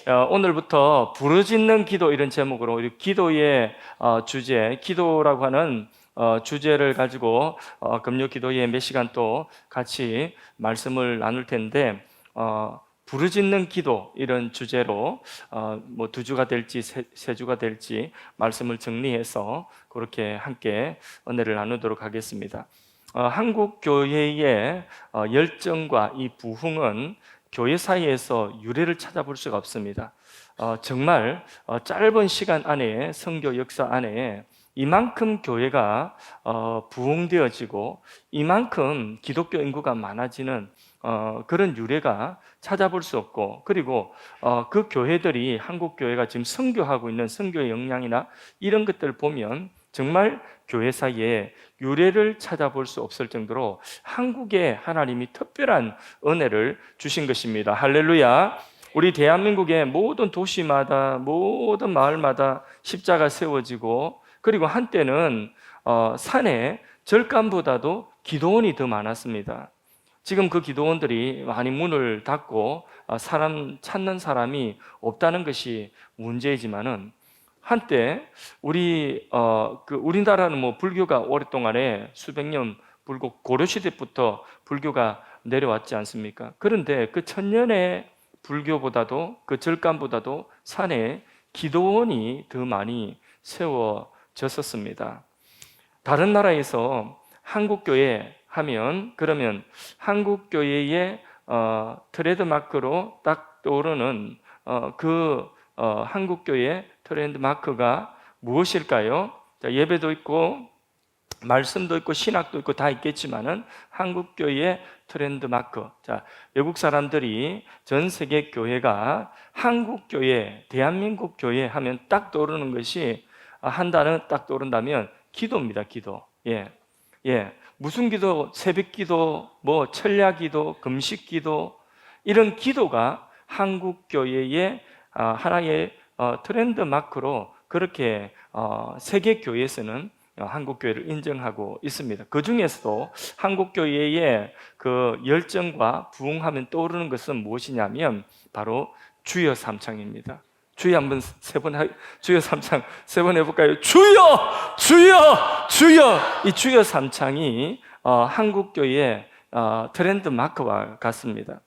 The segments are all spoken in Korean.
오늘부터 부르짖는 기도 이런 제목으로 우리 기도의 주제, 기도라고 하는 주제를 가지고 금요 기도의 몇 시간 또 같이 말씀을 나눌 텐데 부르짖는 기도 이런 주제로 뭐 2주가 될지 3주가 될지 말씀을 정리해서 그렇게 함께 은혜를 나누도록 하겠습니다. 한국 교회의 열정과 이 부흥은 교회 사이에서 유래를 찾아볼 수가 없습니다. 정말 짧은 시간 안에, 선교 역사 안에 이만큼 교회가 부흥되어지고 이만큼 기독교 인구가 많아지는 그런 유래가 찾아볼 수 없고, 그리고 그 교회들이, 한국 교회가 지금 선교하고 있는 선교의 역량이나 이런 것들을 보면 정말 교회 사이에 유래를 찾아볼 수 없을 정도로 한국에 하나님이 특별한 은혜를 주신 것입니다. 할렐루야. 우리 대한민국의 모든 도시마다, 모든 마을마다 십자가 세워지고, 그리고 한때는 산에 절간보다도 기도원이 더 많았습니다. 지금 그 기도원들이 많이 문을 닫고 사람 찾는 사람이 없다는 것이 문제이지만은, 한때 우리나라는 뭐 불교가 오랫동안에 수백 년 고려 시대부터 불교가 내려왔지 않습니까? 그런데 그 천년의 불교보다도, 그 절간보다도 산에 기도원이 더 많이 세워졌었습니다. 다른 나라에서 한국교회 하면, 그러면 한국교회의 트레이드마크로 딱 떠오르는 한국교회 트렌드마크가 무엇일까요? 예배도 있고 말씀도 있고 신학도 있고 다 있겠지만은 한국교회의 트렌드마크. 외국 사람들이 전 세계 교회가 한국교회, 대한민국 교회 하면 딱 떠오르는 것이, 한 단어 딱 떠오른다면 기도입니다. 기도. 무슨 기도? 새벽 기도, 뭐 철야 기도, 금식 기도, 이런 기도가 한국교회의 하나의 트렌드 마크로 그렇게 세계 교회에서는 한국 교회를 인정하고 있습니다. 그 중에서도 한국 교회의 그 열정과 부흥하면 떠오르는 것은 무엇이냐면 바로 주여 삼창입니다. 주여 한번 주여 삼창 3번 해볼까요? 주여, 주여, 주여. 이 주여 삼창이 한국 교회의 트렌드 마크와 같습니다.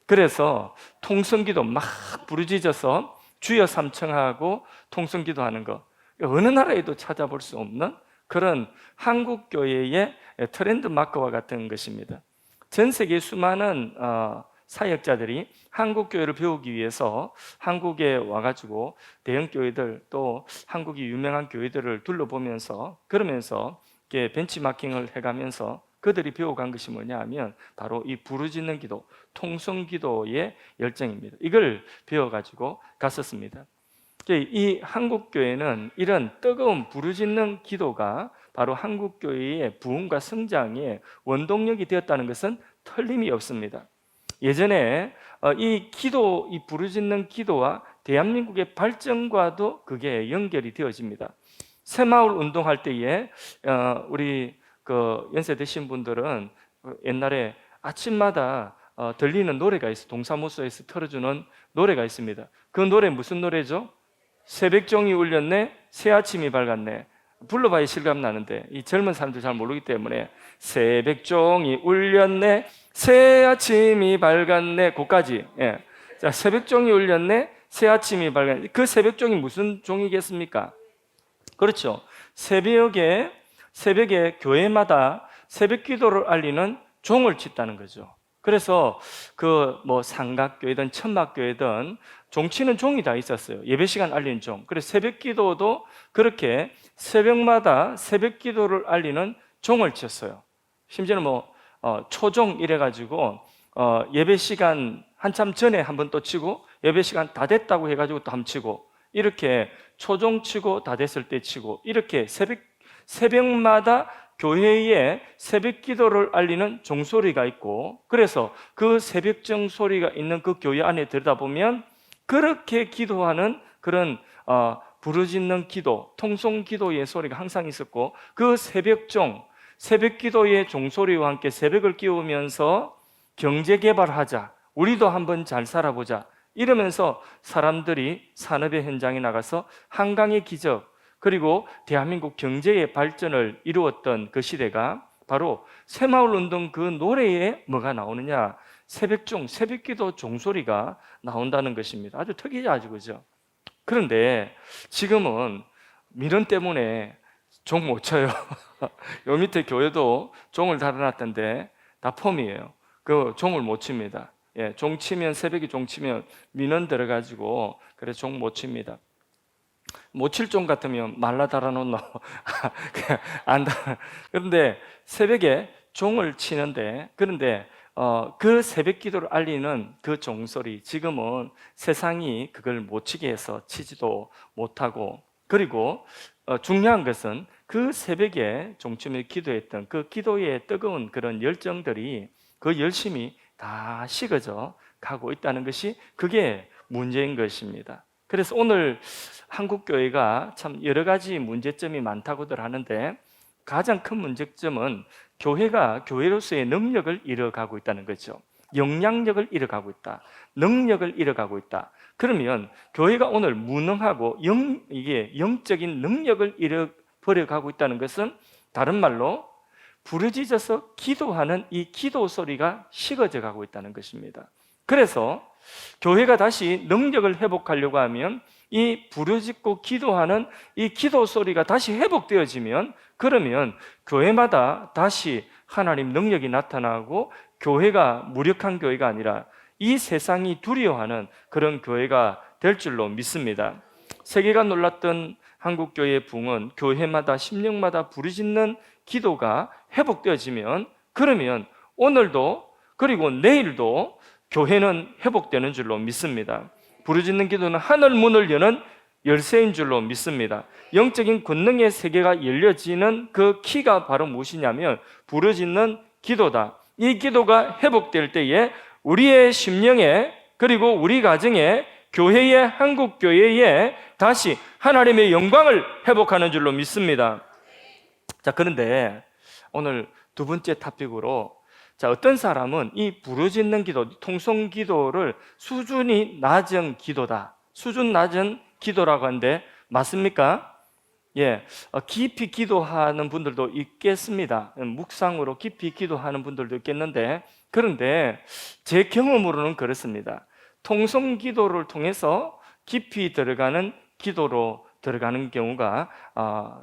그래서 통성기도 막 부르짖어서 주여 삼청하고 통성기도하는 거, 어느 나라에도 찾아볼 수 없는 그런 한국 교회의 트렌드 마크와 같은 것입니다. 전 세계 수많은 사역자들이 한국 교회를 배우기 위해서 한국에 와가지고 대형 교회들, 또 한국의 유명한 교회들을 둘러보면서, 그러면서 이렇게 벤치마킹을 해가면서 그들이 배워간 것이 뭐냐 하면 바로 이 부르짖는 기도, 통성기도의 열정입니다. 이걸 배워가지고 갔었습니다. 이 한국교회는 이런 뜨거운 부르짖는 기도가 바로 한국교회의 부흥과 성장의 원동력이 되었다는 것은 틀림이 없습니다. 예전에 이 부르짖는 기도와 대한민국의 발전과도 그게 연결이 되어집니다. 새마을 운동할 때에 우리 연세 드신 분들은 옛날에 아침마다 들리는 노래가 있어요. 동사무소에서 틀어주는 노래가 있습니다. 그 노래 무슨 노래죠? 새벽종이 울렸네, 새아침이 밝았네. 불러봐야 실감 나는데 이 젊은 사람들 잘 모르기 때문에 새벽종이 울렸네, 새아침이 밝았네, 거기까지. 자, 새벽종이 울렸네, 새아침이 밝았네. 그 새벽종이 무슨 종이겠습니까? 그렇죠. 새벽에 교회마다 새벽 기도를 알리는 종을 쳤다는 거죠. 그래서 삼각교회든 천막교회든 종치는 종이 다 있었어요. 예배 시간 알리는 종. 그래서 새벽 기도도 그렇게 새벽마다 새벽 기도를 알리는 종을 쳤어요. 심지어는 초종 이래가지고 예배 시간 한참 전에 한번 또 치고, 예배 시간 다 됐다고 해가지고 또 한번 치고, 이렇게 초종 치고 다 됐을 때 치고, 이렇게 새벽마다 교회에 새벽 기도를 알리는 종소리가 있고, 그래서 그 새벽정 소리가 있는 그 교회 안에 들여다보면 그렇게 기도하는 그런 부르짖는 기도, 통성 기도의 소리가 항상 있었고, 그 새벽 기도의 종소리와 함께 새벽을 깨우면서 경제 개발하자, 우리도 한번 잘 살아보자, 이러면서 사람들이 산업의 현장에 나가서 한강의 기적, 그리고 대한민국 경제의 발전을 이루었던 그 시대가 바로 새마을 운동 그 노래에 뭐가 나오느냐? 새벽종, 새벽기도 종소리가 나온다는 것입니다. 아주 특이하죠, 그죠? 그런데 지금은 민원 때문에 종 못 쳐요. 요 밑에 교회도 종을 달아놨던데 다 폼이에요. 그 종을 못 칩니다. 예, 종 치면, 새벽에 종 치면 민원 들어가지고 그래서 종 못 칩니다. 못 칠 종 같으면 말라 달아놓노. 안 달아. 그런데 새벽에 종을 치는데, 그런데 그 새벽 기도를 알리는 그 종소리, 지금은 세상이 그걸 못 치게 해서 치지도 못하고, 그리고 중요한 것은 그 새벽에 종춤에 기도했던 그 기도의 뜨거운 그런 열정들이 그 열심이 다 식어져 가고 있다는 것이, 그게 문제인 것입니다. 그래서 오늘 한국교회가 참 여러 가지 문제점이 많다고들 하는데, 가장 큰 문제점은 교회가 교회로서의 능력을 잃어가고 있다는 거죠. 영향력을 잃어가고 있다. 능력을 잃어가고 있다. 그러면 교회가 오늘 무능하고 이게 영적인 능력을 잃어버려가고 있다는 것은, 다른 말로 부르짖어서 기도하는 이 기도 소리가 식어져 가고 있다는 것입니다. 그래서 교회가 다시 능력을 회복하려고 하면 이 부르짖고 기도하는 이 기도 소리가 다시 회복되어지면, 그러면 교회마다 다시 하나님 능력이 나타나고 교회가 무력한 교회가 아니라 이 세상이 두려워하는 그런 교회가 될 줄로 믿습니다. 세계가 놀랐던 한국교회의 부흥은 교회마다 심령마다 부르짖는 기도가 회복되어지면, 그러면 오늘도 그리고 내일도 교회는 회복되는 줄로 믿습니다. 부르짖는 기도는 하늘 문을 여는 열쇠인 줄로 믿습니다. 영적인 권능의 세계가 열려지는 그 키가 바로 무엇이냐면 부르짖는 기도다. 이 기도가 회복될 때에 우리의 심령에, 그리고 우리 가정에, 교회의, 한국교회에 다시 하나님의 영광을 회복하는 줄로 믿습니다. 자, 그런데 오늘 두 번째 토픽으로, 어떤 사람은 이 부르짖는 기도, 통성 기도를 수준이 낮은 기도다, 수준 낮은 기도라고 하는데 맞습니까? 예, 깊이 기도하는 분들도 있겠습니다. 묵상으로 깊이 기도하는 분들도 있겠는데, 그런데 제 경험으로는 그렇습니다. 통성 기도를 통해서 깊이 들어가는 기도로 들어가는 경우가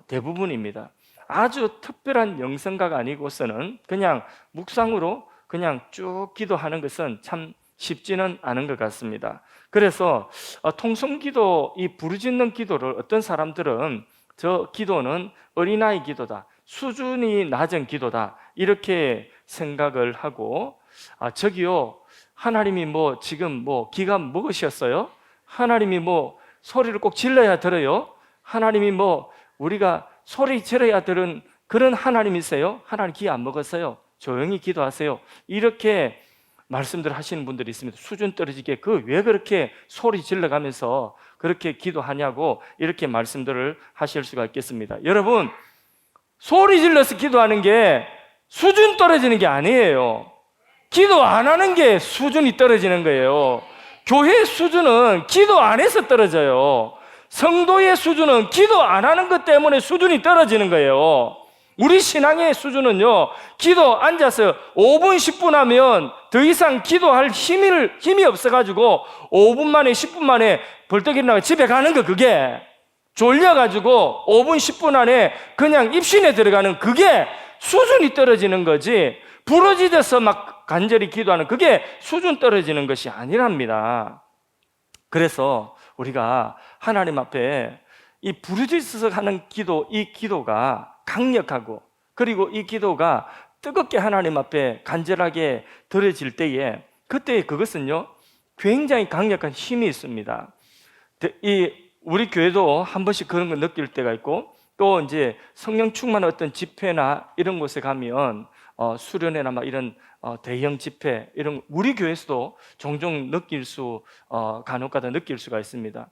대부분입니다. 아주 특별한 영성가가 아니고서는 그냥 묵상으로 그냥 쭉 기도하는 것은 참 쉽지는 않은 것 같습니다. 그래서 통성기도, 이 부르짖는 기도를 어떤 사람들은 저 기도는 어린아이 기도다, 수준이 낮은 기도다, 이렇게 생각을 하고, 저기요, 하나님이 뭐 지금 뭐 기가 먹으셨어요? 하나님이 뭐 소리를 꼭 질러야 들어요? 하나님이 뭐 우리가 소리 지르야 들은 그런 하나님이세요? 하나님 기 안 먹었어요? 조용히 기도하세요. 이렇게 말씀들 하시는 분들이 있습니다. 수준 떨어지게 왜 그렇게 소리 질러가면서 그렇게 기도하냐고 이렇게 말씀들을 하실 수가 있겠습니다. 여러분, 소리 질러서 기도하는 게 수준 떨어지는 게 아니에요. 기도 안 하는 게 수준이 떨어지는 거예요. 교회 수준은 기도 안 해서 떨어져요. 성도의 수준은 기도 안 하는 것 때문에 수준이 떨어지는 거예요. 우리 신앙의 수준은요, 기도 앉아서 5분 10분 하면 더 이상 기도할 힘이 없어가지고 5분 만에 10분 만에 벌떡 일어나고 집에 가는 거, 그게 졸려가지고 5분 10분 안에 그냥 입신에 들어가는, 그게 수준이 떨어지는 거지, 부러지져서 막 간절히 기도하는 그게 수준 떨어지는 것이 아니랍니다. 그래서 우리가 하나님 앞에 이 부르짖어서 하는 기도, 이 기도가 강력하고, 그리고 이 기도가 뜨겁게 하나님 앞에 간절하게 들어질 때에, 그때 그것은요 굉장히 강력한 힘이 있습니다. 우리 교회도 한 번씩 그런 걸 느낄 때가 있고, 또 이제 성령 충만한 어떤 집회나 이런 곳에 가면 수련회나 막 이런 대형 집회, 이런 우리 교회에서도 종종 간혹가다 느낄 수가 있습니다.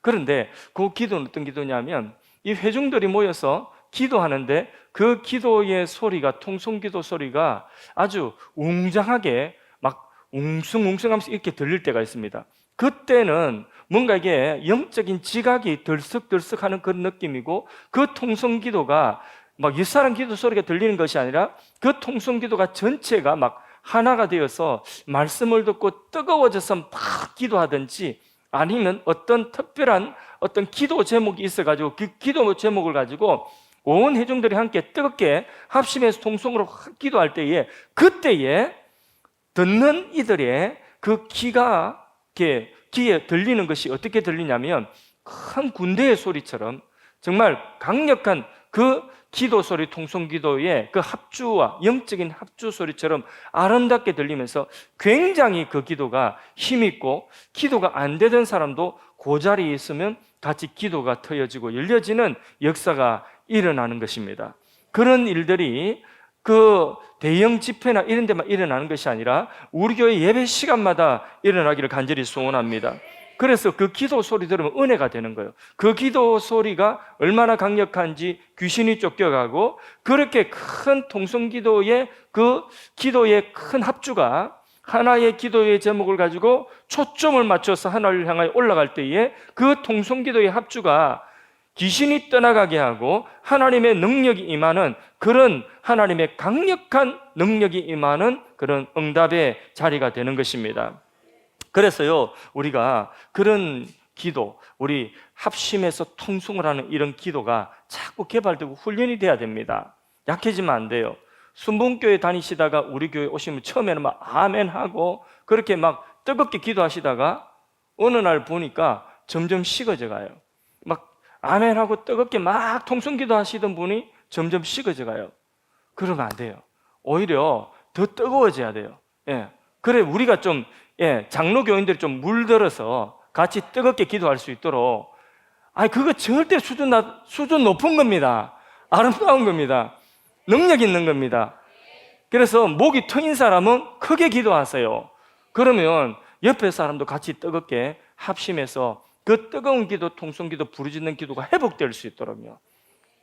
그런데 그 기도는 어떤 기도냐면, 이 회중들이 모여서 기도하는데 그 기도의 소리가, 통성기도 소리가 아주 웅장하게 막 웅성웅성하면서 이렇게 들릴 때가 있습니다. 그때는 뭔가 이게 영적인 지각이 들썩들썩하는 그런 느낌이고, 그 통성기도가 막 윗사람 기도 소리가 들리는 것이 아니라 그 통성기도가 전체가 막 하나가 되어서 말씀을 듣고 뜨거워져서 막 기도하든지, 아니면 어떤 특별한 어떤 기도 제목이 있어가지고 그 기도 제목을 가지고 온 회중들이 함께 뜨겁게 합심해서 통성으로 기도할 때에, 그때에 듣는 이들의 그 귀가 이렇게 귀에 들리는 것이 어떻게 들리냐면, 큰 군대의 소리처럼 정말 강력한 그 기도 소리, 통성 기도의 그 합주와 영적인 합주 소리처럼 아름답게 들리면서 굉장히 그 기도가 힘있고, 기도가 안 되던 사람도 그 자리에 있으면 같이 기도가 터여지고 열려지는 역사가 일어나는 것입니다. 그런 일들이 그 대형 집회나 이런 데만 일어나는 것이 아니라 우리 교회 예배 시간마다 일어나기를 간절히 소원합니다. 그래서 그 기도 소리 들으면 은혜가 되는 거예요. 그 기도 소리가 얼마나 강력한지 귀신이 쫓겨가고, 그렇게 큰 통성기도의 그 기도의 큰 합주가 하나의 기도의 제목을 가지고 초점을 맞춰서 하나를 향하여 올라갈 때에 그 통성기도의 합주가 귀신이 떠나가게 하고 하나님의 능력이 임하는, 그런 하나님의 강력한 능력이 임하는 그런 응답의 자리가 되는 것입니다. 그래서요, 우리가 그런 기도, 우리 합심해서 통성을 하는 이런 기도가 자꾸 개발되고 훈련이 돼야 됩니다. 약해지면 안 돼요. 순복음교회 다니시다가 우리 교회 오시면 처음에는 막 아멘 하고 그렇게 막 뜨겁게 기도하시다가 어느 날 보니까 점점 식어져 가요. 막 아멘 하고 뜨겁게 막 통성 기도하시던 분이 점점 식어져 가요. 그러면 안 돼요. 오히려 더 뜨거워져야 돼요. 예. 그래 우리가 좀 장로 교인들이 좀 물들어서 같이 뜨겁게 기도할 수 있도록, 그거 절대 수준 높은 겁니다. 아름다운 겁니다. 능력 있는 겁니다. 그래서 목이 트인 사람은 크게 기도하세요. 그러면 옆에 사람도 같이 뜨겁게 합심해서 그 뜨거운 기도, 통성기도, 부르짖는 기도가 회복될 수 있도록요.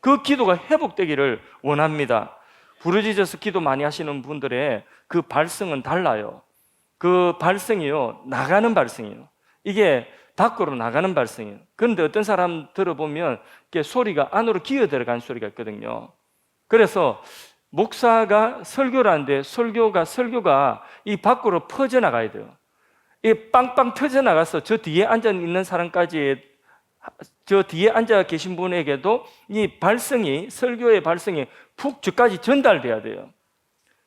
그 기도가 회복되기를 원합니다. 부르짖어서 기도 많이 하시는 분들의 그 발성은 달라요. 그 발성이요, 나가는 발성이에요. 이게 밖으로 나가는 발성이에요. 그런데 어떤 사람 들어보면 이게 소리가 안으로 기어 들어간 소리가 있거든요. 그래서 목사가 설교를 하는데 설교가 이 밖으로 퍼져나가야 돼요. 이 빵빵 터져나가서 저 뒤에 앉아 있는 사람까지, 저 뒤에 앉아 계신 분에게도 이 발성이, 설교의 발성이 푹 저까지 전달돼야 돼요.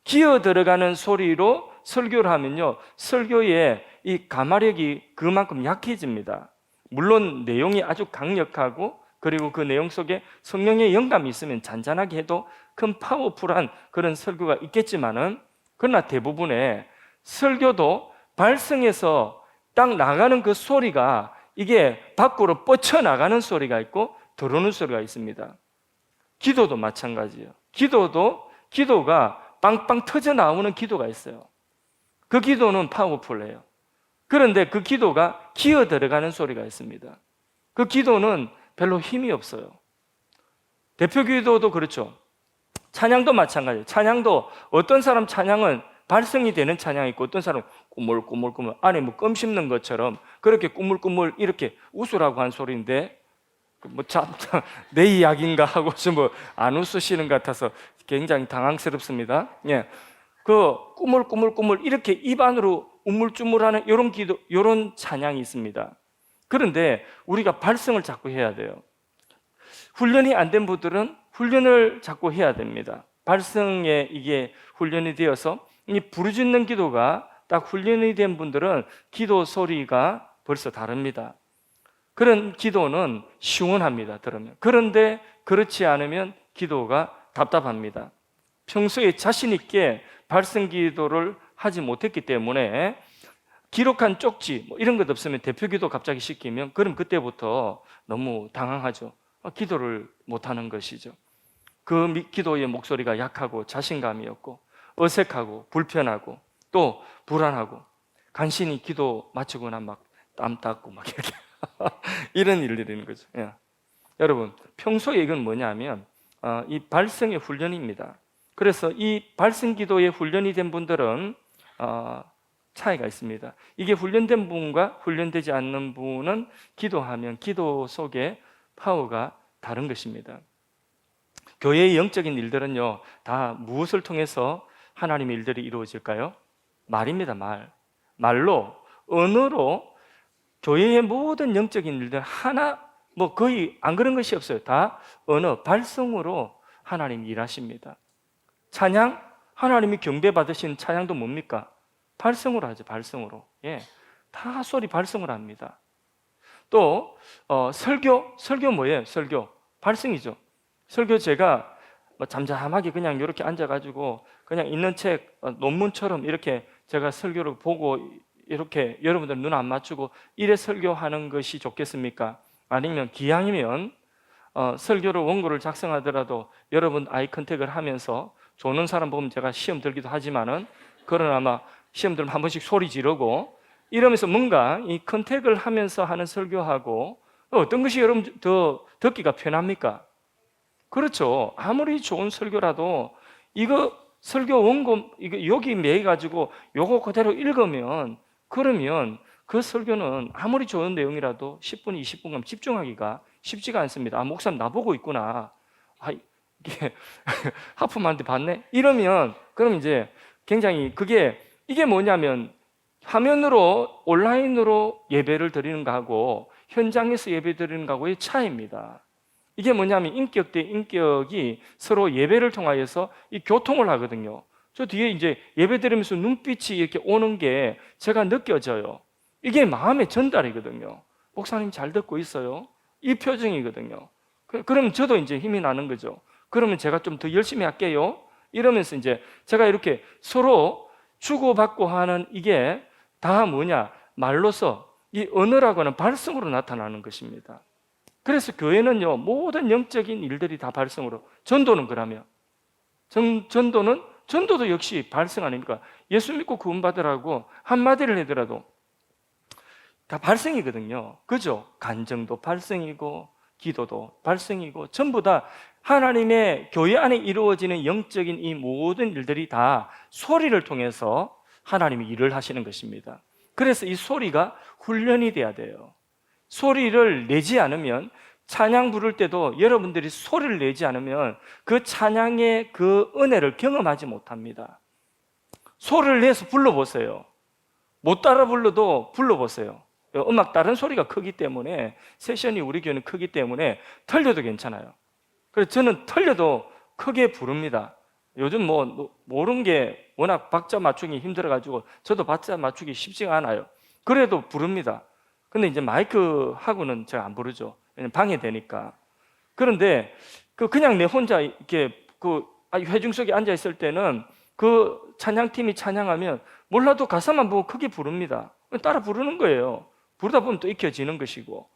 기어 들어가는 소리로 설교를 하면요, 설교의 이 가마력이 그만큼 약해집니다. 물론 내용이 아주 강력하고, 그리고 그 내용 속에 성령의 영감이 있으면 잔잔하게 해도 큰 파워풀한 그런 설교가 있겠지만은, 그러나 대부분의 설교도 발성에서 딱 나가는 그 소리가 이게 밖으로 뻗쳐나가는 소리가 있고 들어오는 소리가 있습니다. 기도도 마찬가지예요. 기도가 빵빵 터져 나오는 기도가 있어요. 그 기도는 파워풀해요. 그런데 그 기도가 기어 들어가는 소리가 있습니다. 그 기도는 별로 힘이 없어요. 대표 기도도 그렇죠. 찬양도 마찬가지예요. 찬양도 어떤 사람 찬양은 발성이 되는 찬양이 있고, 어떤 사람은 꾸물꾸물 안에 뭐 껌 씹는 것처럼 그렇게 꾸물꾸물 이렇게 웃으라고 한 소리인데, 내 이야기인가 하고 뭐 안 웃으시는 것 같아서 굉장히 당황스럽습니다. 그 꾸물꾸물 이렇게 입 안으로 우물쭈물하는 이런 기도, 이런 찬양이 있습니다. 그런데 우리가 발성을 자꾸 해야 돼요. 훈련이 안 된 분들은 훈련을 자꾸 해야 됩니다. 발성에 이게 훈련이 되어서 이 부르짖는 기도가 딱 훈련이 된 분들은 기도 소리가 벌써 다릅니다. 그런 기도는 시원합니다, 들으면. 그런데 그렇지 않으면 기도가 답답합니다. 평소에 자신 있게 발성 기도를 하지 못했기 때문에 기록한 쪽지 뭐 이런 것 없으면 대표 기도 갑자기 시키면, 그럼 그때부터 너무 당황하죠. 기도를 못하는 것이죠. 그 기도의 목소리가 약하고 자신감이 없고 어색하고 불편하고 또 불안하고, 간신히 기도 마치거나 막 땀 닦고 막 이렇게 이런 일들인 거죠. 여러분, 평소에 이건 뭐냐면 이 발성의 훈련입니다. 그래서 이 발성 기도에 훈련이 된 분들은 차이가 있습니다. 이게 훈련된 분과 훈련되지 않는 분은 기도하면 기도 속에 파워가 다른 것입니다. 교회의 영적인 일들은요, 다 무엇을 통해서 하나님의 일들이 이루어질까요? 말입니다. 말로, 언어로 교회의 모든 영적인 일들 하나, 거의 안 그런 것이 없어요. 다 언어, 발성으로 하나님이 일하십니다. 찬양, 하나님이 경배받으신 찬양도 뭡니까? 발성으로 하죠. 발성으로. 예, 다 소리 발성으로 합니다. 또 설교 뭐예요? 설교 발성이죠. 설교 제가 잠잠하게 그냥 이렇게 앉아가지고 그냥 있는 책 논문처럼 이렇게 제가 설교를 보고 이렇게 여러분들 눈 안 맞추고 이래 설교하는 것이 좋겠습니까? 아니면 기왕이면 설교를 원고를 작성하더라도 여러분 아이 컨택을 하면서 조는 사람 보면 제가 시험 들기도 하지만은 그러나 아마 시험 들면 한 번씩 소리 지르고 이러면서 뭔가 이 컨택을 하면서 하는 설교하고 어떤 것이 여러분 더 듣기가 편합니까? 그렇죠. 아무리 좋은 설교라도 이거 설교 원고 이거 여기 매 가지고 요거 그대로 읽으면 그러면 그 설교는 아무리 좋은 내용이라도 10분, 20분간 집중하기가 쉽지가 않습니다. 목사님 나보고 있구나. 이게 하품한테 봤네? 이러면 그럼 이제 굉장히 이게 뭐냐면 화면으로 온라인으로 예배를 드리는 거하고 현장에서 예배 드리는 거하고의 차이입니다. 이게 뭐냐면 인격 대 인격이 서로 예배를 통하여서 이 교통을 하거든요. 저 뒤에 이제 예배 드리면서 눈빛이 이렇게 오는 게 제가 느껴져요. 이게 마음의 전달이거든요. 목사님 잘 듣고 있어요. 이 표정이거든요. 그러면 저도 이제 힘이 나는 거죠. 그러면 제가 좀 더 열심히 할게요. 이러면서 이제 제가 이렇게 서로 주고받고 하는 이게 다 뭐냐? 말로서 이 언어라고 하는 발성으로 나타나는 것입니다. 그래서 교회는요, 모든 영적인 일들이 다 발성으로. 전도는 그러면 전도도 역시 발성 아닙니까? 예수 믿고 구원받으라고 한마디를 하더라도 다 발성이거든요. 그죠? 간증도 발성이고 기도도 발성이고 전부 다 하나님의 교회 안에 이루어지는 영적인 이 모든 일들이 다 소리를 통해서 하나님이 일을 하시는 것입니다. 그래서 이 소리가 훈련이 돼야 돼요. 소리를 내지 않으면 찬양 부를 때도 여러분들이 소리를 내지 않으면 그 찬양의 그 은혜를 경험하지 못합니다. 소리를 내서 불러보세요. 못 따라 불러도 불러보세요. 음악 다른 소리가 크기 때문에 세션이 우리 교회는 크기 때문에 틀려도 괜찮아요. 그래서 저는 틀려도 크게 부릅니다. 요즘 모르는 게 워낙 박자 맞추기 힘들어가지고 저도 박자 맞추기 쉽지가 않아요. 그래도 부릅니다. 근데 이제 마이크하고는 제가 안 부르죠. 왜냐면 방해되니까. 그런데 그냥 내 혼자 이렇게 회중 속에 앉아 있을 때는 그 찬양팀이 찬양하면 몰라도 가사만 보고 크게 부릅니다. 따라 부르는 거예요. 부르다 보면 또 익혀지는 것이고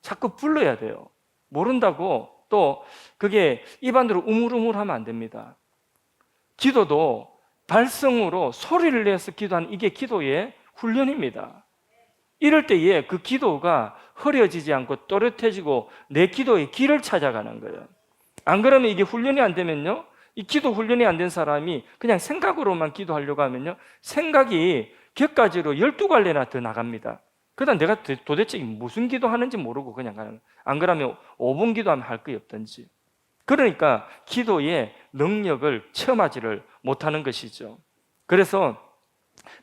자꾸 불러야 돼요. 모른다고 또 그게 입안으로 우물우물하면 안 됩니다. 기도도 발성으로 소리를 내서 기도하는 이게 기도의 훈련입니다. 이럴 때에 그 기도가 흐려지지 않고 또렷해지고 내 기도의 길을 찾아가는 거예요. 안 그러면 이게 훈련이 안 되면요, 이 기도 훈련이 안 된 사람이 그냥 생각으로만 기도하려고 하면요, 생각이 격가지로 12갈래나 더 나갑니다. 그다음 내가 도대체 무슨 기도하는지 모르고 그냥 가는 거예요. 안 그러면 5분 기도하면 할 게 없든지. 그러니까 기도의 능력을 체험하지를 못하는 것이죠. 그래서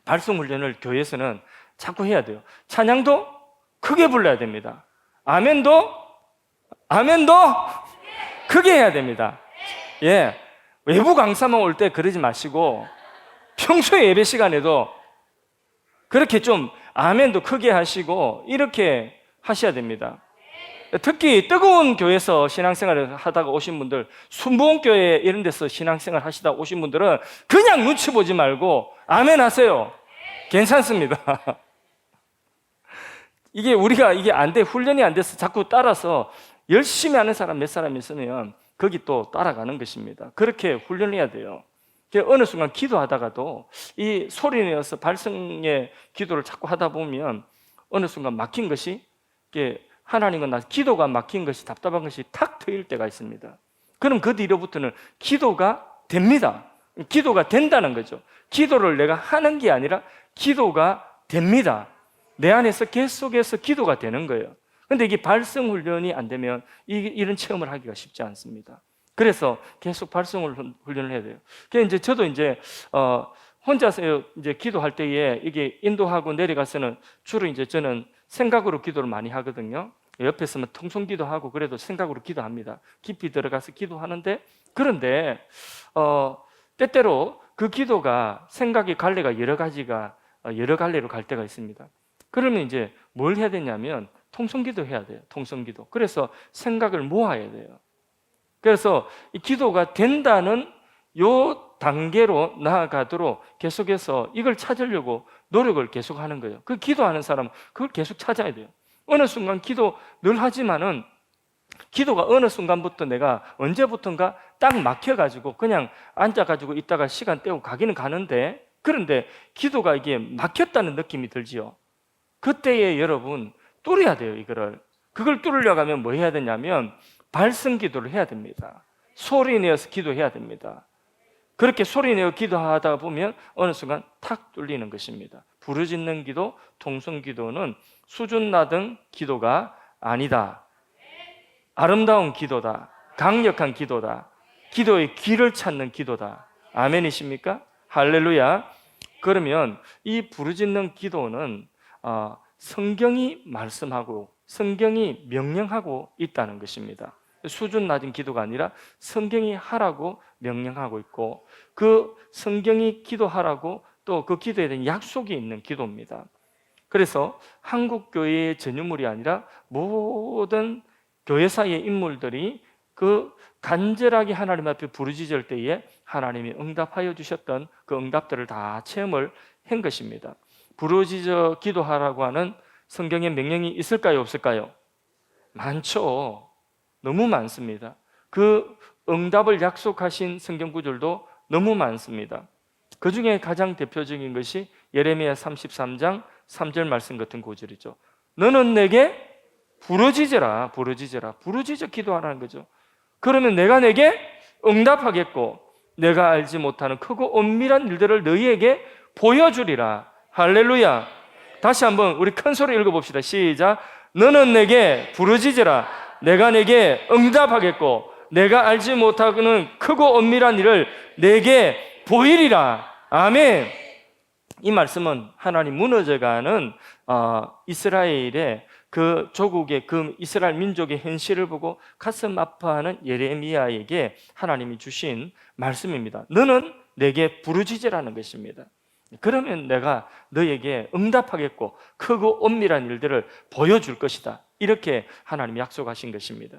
발성 훈련을 교회에서는 자꾸 해야 돼요. 찬양도 크게 불러야 됩니다. 아멘도 크게 해야 됩니다. 예, 외부 강사만 올 때 그러지 마시고 평소에 예배 시간에도 그렇게 좀 아멘도 크게 하시고 이렇게 하셔야 됩니다. 특히 뜨거운 교회에서 신앙생활을 하다가 오신 분들, 순복음교회 이런 데서 신앙생활 하시다 오신 분들은 그냥 눈치 보지 말고 아멘 하세요. 괜찮습니다. 우리가 안 돼, 훈련이 안 돼서 자꾸 따라서 열심히 하는 사람 몇 사람 있으면 거기 또 따라가는 것입니다. 그렇게 훈련해야 돼요. 어느 순간 기도하다가도 이 소리 내어서 발성의 기도를 자꾸 하다 보면 어느 순간 막힌 것이, 하나님은 기도가 막힌 것이, 답답한 것이 탁 트일 때가 있습니다. 그럼 그 뒤로부터는 기도가 됩니다. 기도가 된다는 거죠. 기도를 내가 하는 게 아니라 기도가 됩니다. 내 안에서 계속해서 기도가 되는 거예요. 근데 이게 발성 훈련이 안 되면 이런 체험을 하기가 쉽지 않습니다. 그래서 계속 발성 훈련을 해야 돼요. 그래서 이제 저도 이제 혼자서 이제 기도할 때에 이게 인도하고 내려가서는 주로 이제 저는 생각으로 기도를 많이 하거든요. 옆에 있으면 통성 기도하고 그래도 생각으로 기도합니다. 깊이 들어가서 기도하는데, 그런데 때때로 그 기도가 생각의 갈래가 여러 갈래로 갈 때가 있습니다. 그러면 이제 뭘 해야 되냐면 통성기도 해야 돼요. 통성기도. 그래서 생각을 모아야 돼요. 그래서 이 기도가 된다는 요 단계로 나아가도록 계속해서 이걸 찾으려고 노력을 계속하는 거예요. 그 기도하는 사람은 그걸 계속 찾아야 돼요. 어느 순간 기도 늘 하지만은 기도가 어느 순간부터 내가 언제부턴가 딱 막혀가지고 그냥 앉아가지고 있다가 시간 때우고 가기는 가는데, 그런데 기도가 이게 막혔다는 느낌이 들지요. 그때에 여러분 뚫어야 돼요. 그걸 뚫으려고 하면 뭐 해야 되냐면 발성 기도를 해야 됩니다. 소리 내어서 기도해야 됩니다. 그렇게 소리 내어 기도하다 보면 어느 순간 탁 뚫리는 것입니다. 부르짖는 기도, 통성 기도는 수준 낮은 기도가 아니다. 아름다운 기도다. 강력한 기도다. 기도의 길을 찾는 기도다. 아멘이십니까? 할렐루야. 그러면 이 부르짖는 기도는 성경이 말씀하고 성경이 명령하고 있다는 것입니다. 수준 낮은 기도가 아니라 성경이 하라고 명령하고 있고, 그 성경이 기도하라고 또 그 기도에 대한 약속이 있는 기도입니다. 그래서 한국교회의 전유물이 아니라 모든 교회사의 인물들이 그 간절하게 하나님 앞에 부르짖을 때에 하나님이 응답하여 주셨던 그 응답들을 다 체험을 한 것입니다. 부르짖어 기도하라고 하는 성경의 명령이 있을까요, 없을까요? 많죠. 너무 많습니다. 그 응답을 약속하신 성경 구절도 너무 많습니다. 그 중에 가장 대표적인 것이 예레미야 33장 3절 말씀 같은 구절이죠. 너는 내게 부르짖어라. 부르짖어 기도하라는 거죠. 그러면 내가 내게 응답하겠고 내가 알지 못하는 크고 엄밀한 일들을 너희에게 보여주리라. 할렐루야. 다시 한번 우리 큰 소리 읽어봅시다. 시작. 너는 내게 부르짖어라. 내가 내게 응답하겠고 내가 알지 못하는 크고 엄밀한 일을 내게 보이리라. 아멘. 이 말씀은 하나님 무너져가는 이스라엘의 그 조국의 그 이스라엘 민족의 현실을 보고 가슴 아파하는 예레미야에게 하나님이 주신 말씀입니다. 너는 내게 부르짖으라는 것입니다. 그러면 내가 너에게 응답하겠고 크고 엄밀한 일들을 보여줄 것이다. 이렇게 하나님이 약속하신 것입니다.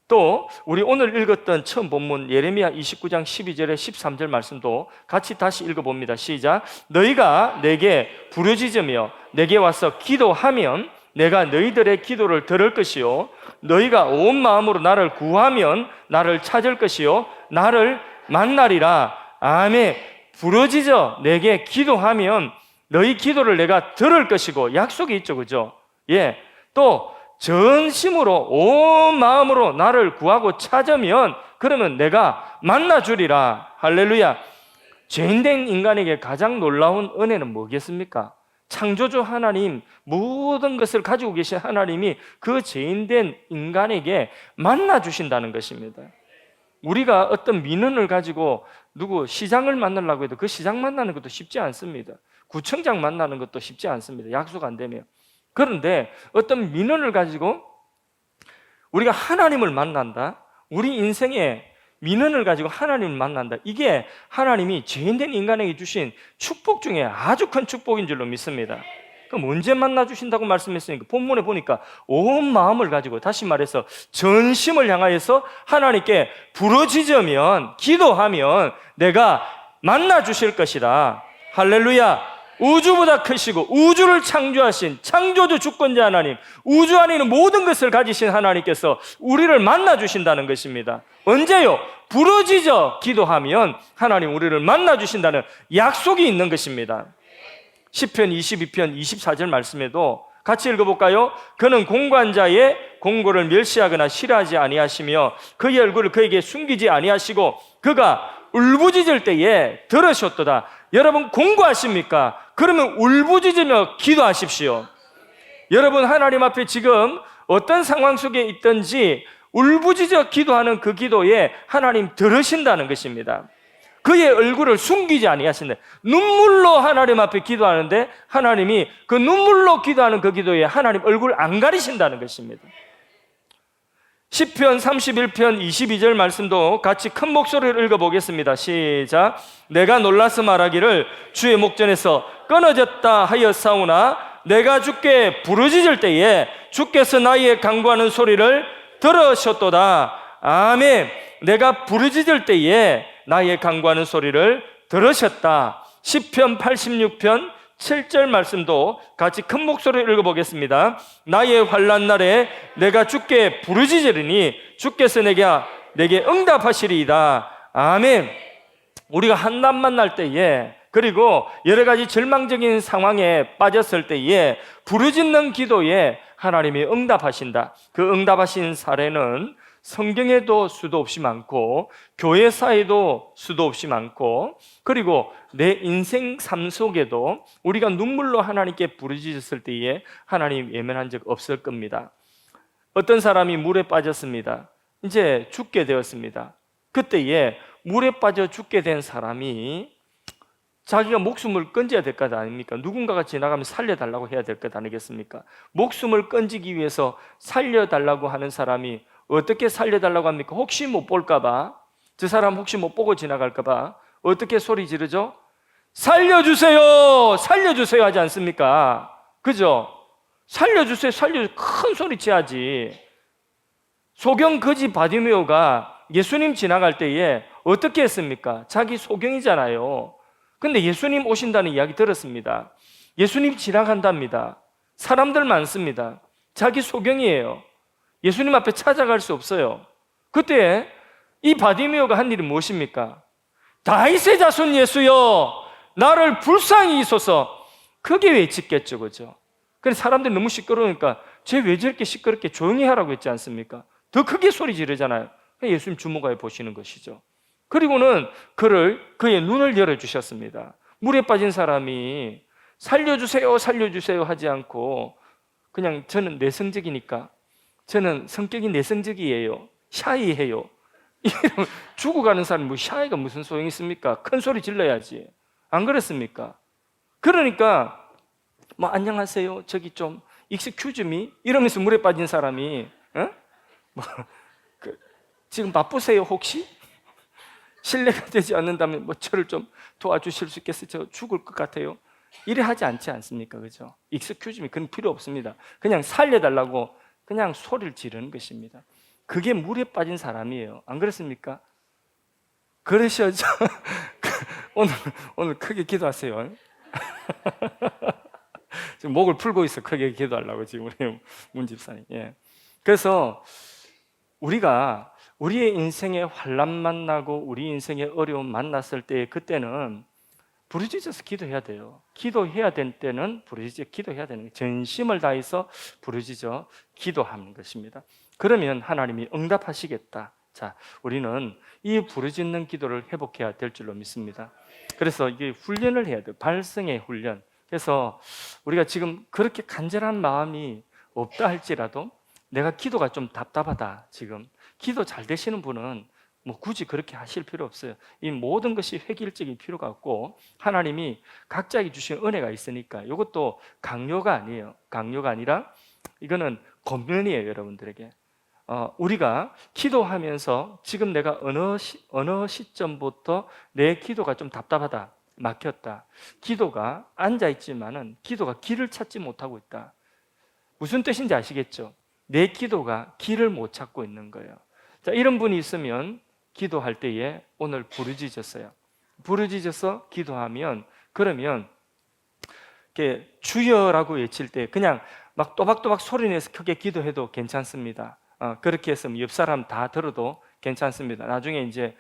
또 우리 오늘 읽었던 처음 본문 예레미야 29장 12절에 13절 말씀도 같이 다시 읽어봅니다. 시작. 너희가 내게 부르짖으며 내게 와서 기도하면 내가 너희들의 기도를 들을 것이요 너희가 온 마음으로 나를 구하면 나를 찾을 것이요 나를 만나리라. 아멘. 부르짖어 내게 기도하면 너희 기도를 내가 들을 것이고 약속이 있죠. 그죠? 예. 또 전심으로 온 마음으로 나를 구하고 찾으면 그러면 내가 만나주리라. 할렐루야. 죄인된 인간에게 가장 놀라운 은혜는 뭐겠습니까? 창조주 하나님, 모든 것을 가지고 계신 하나님이 그 죄인된 인간에게 만나주신다는 것입니다. 우리가 어떤 민원을 가지고 누구 시장을 만나려고 해도 그 시장 만나는 것도 쉽지 않습니다. 구청장 만나는 것도 쉽지 않습니다. 약속 안 되면. 그런데 어떤 민원을 가지고 우리가 하나님을 만난다, 우리 인생의 민원을 가지고 하나님을 만난다, 이게 하나님이 죄인된 인간에게 주신 축복 중에 아주 큰 축복인 줄로 믿습니다. 그럼 언제 만나주신다고 말씀했으니까 본문에 보니까 온 마음을 가지고, 다시 말해서 전심을 향하여서 하나님께 부르짖으면, 기도하면 내가 만나주실 것이다. 할렐루야. 우주보다 크시고 우주를 창조하신 창조주 주권자 하나님, 우주 안에 있는 모든 것을 가지신 하나님께서 우리를 만나주신다는 것입니다. 언제요? 부르짖어 기도하면 하나님 우리를 만나주신다는 약속이 있는 것입니다. 시편 22편 24절 말씀에도 같이 읽어볼까요? 그는 공관자의 공고를 멸시하거나 싫어하지 아니하시며 그의 얼굴을 그에게 숨기지 아니하시고 그가 울부짖을 때에 들으셨도다. 여러분 공부하십니까? 그러면 울부짖으며 기도하십시오. 여러분 하나님 앞에 지금 어떤 상황 속에 있든지 울부짖어 기도하는 그 기도에 하나님 들으신다는 것입니다. 그의 얼굴을 숨기지 아니하신다. 눈물로 하나님 앞에 기도하는데 하나님이 그 눈물로 기도하는 그 기도에 하나님 얼굴 안 가리신다는 것입니다. 시편 31편 22절 말씀도 같이 큰 목소리를 읽어보겠습니다. 시작. 내가 놀라서 말하기를 주의 목전에서 끊어졌다 하였사오나 내가 주께 부르짖을 때에 주께서 나의 간구하는 소리를 들으셨도다. 아멘. 내가 부르짖을 때에 나의 간구하는 소리를 들으셨다. 시편 86편 7절 말씀도 같이 큰 목소리로 읽어보겠습니다. 나의 환난 날에 내가 주께 부르짖으리니 주께서 내게 응답하시리이다. 아멘. 우리가 한난 만날 때에 그리고 여러 가지 절망적인 상황에 빠졌을 때에 부르짖는 기도에 하나님이 응답하신다. 그 응답하신 사례는 성경에도 수도 없이 많고 교회사에도 수도 없이 많고 그리고 내 인생 삶 속에도 우리가 눈물로 하나님께 부르짖었을 때에 하나님 외면한 적 없을 겁니다. 어떤 사람이 물에 빠졌습니다. 이제 죽게 되었습니다. 그때에 물에 빠져 죽게 된 사람이 자기가 목숨을 건져야 될 것 아닙니까? 누군가가 지나가면 살려달라고 해야 될 것 아니겠습니까? 목숨을 건지기 위해서 살려달라고 하는 사람이 어떻게 살려달라고 합니까? 혹시 못 볼까 봐, 저 사람 혹시 못 보고 지나갈까 봐 어떻게 소리 지르죠? 살려주세요! 살려주세요 하지 않습니까? 그죠? 살려주세요, 살려주세요. 큰 소리 쳐야지. 소경 거지 바디메오가 예수님 지나갈 때에 어떻게 했습니까? 자기 소경이잖아요. 근데 예수님 오신다는 이야기 들었습니다. 예수님 지나간답니다. 사람들 많습니다. 자기 소경이에요. 예수님 앞에 찾아갈 수 없어요. 그때 이 바디메오가 한 일이 무엇입니까? 다윗의 자손 예수여 나를 불쌍히 여기소서. 그게 외쳤겠죠, 그죠? 근데 사람들이 너무 시끄러우니까 쟤 왜 저렇게 시끄럽게 조용히 하라고 했지 않습니까? 더 크게 소리 지르잖아요. 예수님 주목하여 보시는 것이죠. 그리고는 그의 눈을 열어주셨습니다. 물에 빠진 사람이 살려주세요, 살려주세요 하지 않고 그냥 저는 내성적이니까, 저는 성격이 내성적이에요, 샤이해요. 죽어가는 사람이 뭐 샤이가 무슨 소용이 있습니까? 큰 소리 질러야지. 안 그렇습니까? 그러니까 뭐 안녕하세요, 저기 좀 excuse me 이러면서 물에 빠진 사람이 뭐 지금 바쁘세요 혹시? 신뢰가 되지 않는다면 뭐 저를 좀 도와주실 수 있겠어요? 저 죽을 것 같아요. 이래 하지 않지 않습니까? 그죠? excuse me 그건 필요 없습니다. 그냥 살려달라고 그냥 소리를 지르는 것입니다. 그게 물에 빠진 사람이에요. 안 그렇습니까? 그러셔야죠. 오늘 크게 기도하세요. 지금 목을 풀고 있어. 크게 기도하려고 지금 우리 문 집사님. 예. 그래서 우리가 우리의 인생에 환난 만나고 우리 인생의 어려움 만났을 때 그때는 부르짖어서 기도해야 돼요. 기도해야 될 때는 부르짖어 기도해야 되는 거예요. 전심을 다해서 부르짖어 기도하는 것입니다. 그러면 하나님이 응답하시겠다. 자, 우리는 이 부르짖는 기도를 회복해야 될 줄로 믿습니다. 그래서 이게 훈련을 해야 돼요. 발성의 훈련. 그래서 우리가 지금 그렇게 간절한 마음이 없다 할지라도 내가 기도가 좀 답답하다. 지금 기도 잘 되시는 분은 뭐 굳이 그렇게 하실 필요 없어요. 이 모든 것이 획일적인 필요가 없고 하나님이 각자에게 주신 은혜가 있으니까 이것도 강요가 아니에요. 강요가 아니라 이거는 권면이에요, 여러분들에게. 우리가 기도하면서 지금 내가 어느 시점부터 내 기도가 좀 답답하다, 막혔다. 기도가 앉아있지만은 기도가 길을 찾지 못하고 있다. 무슨 뜻인지 아시겠죠? 내 기도가 길을 못 찾고 있는 거예요. 자, 이런 분이 있으면 기도할 때에 오늘 부르짖었어요. 부르짖어서 기도하면 그러면 이렇게 주여라고 외칠 때 그냥 막 또박또박 소리내서 크게 기도해도 괜찮습니다. 그렇게 했으면 옆 사람 다 들어도 괜찮습니다. 나중에 이제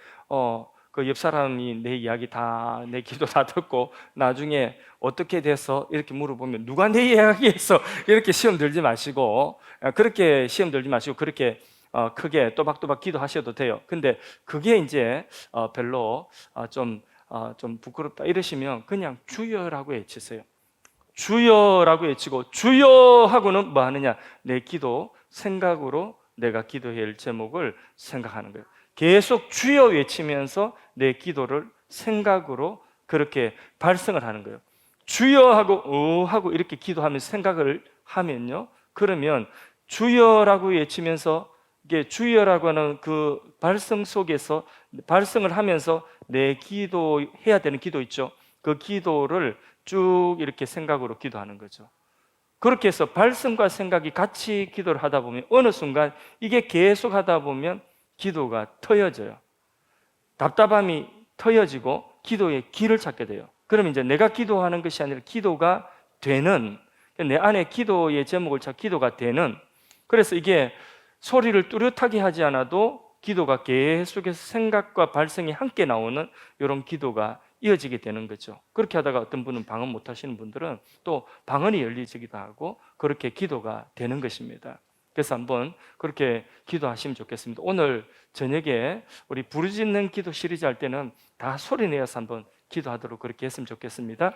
그 옆 사람이 내 이야기 다, 내 기도 다 듣고 나중에 어떻게 돼서 이렇게 물어보면 누가 내 이야기했어? 이렇게 시험 들지 마시고 그렇게 시험 들지 마시고 그렇게 크게 또박또박 기도하셔도 돼요. 근데 그게 이제 별로 좀 좀 부끄럽다 이러시면 그냥 주여라고 외치세요. 주여라고 외치고, 주여 하고는 뭐 하느냐? 내 기도 생각으로 내가 기도해야 할 제목을 생각하는 거예요. 계속 주여 외치면서 내 기도를 생각으로 그렇게 발성을 하는 거예요. 주여 하고 이렇게 기도하면서 생각을 하면요, 그러면 주여라고 외치면서 이게 주여라고 하는 그 발성 속에서 발성을 하면서 내 기도해야 되는 기도 있죠. 그 기도를 쭉 이렇게 생각으로 기도하는 거죠. 그렇게 해서 발성과 생각이 같이 기도를 하다 보면 어느 순간 이게 계속 하다 보면 기도가 터여져요. 답답함이 터여지고 기도의 길을 찾게 돼요. 그러면 이제 내가 기도하는 것이 아니라 기도가 되는, 내 안에 기도의 제목을 찾고 기도가 되는, 그래서 이게 소리를 뚜렷하게 하지 않아도 기도가 계속해서 생각과 발성이 함께 나오는 이런 기도가 이어지게 되는 거죠. 그렇게 하다가 어떤 분은 방언 못 하시는 분들은 또 방언이 열리지기도 하고 그렇게 기도가 되는 것입니다. 그래서 한번 그렇게 기도하시면 좋겠습니다. 오늘 저녁에 우리 부르짖는 기도 시리즈 할 때는 다 소리 내어서 한번 기도하도록 그렇게 했으면 좋겠습니다.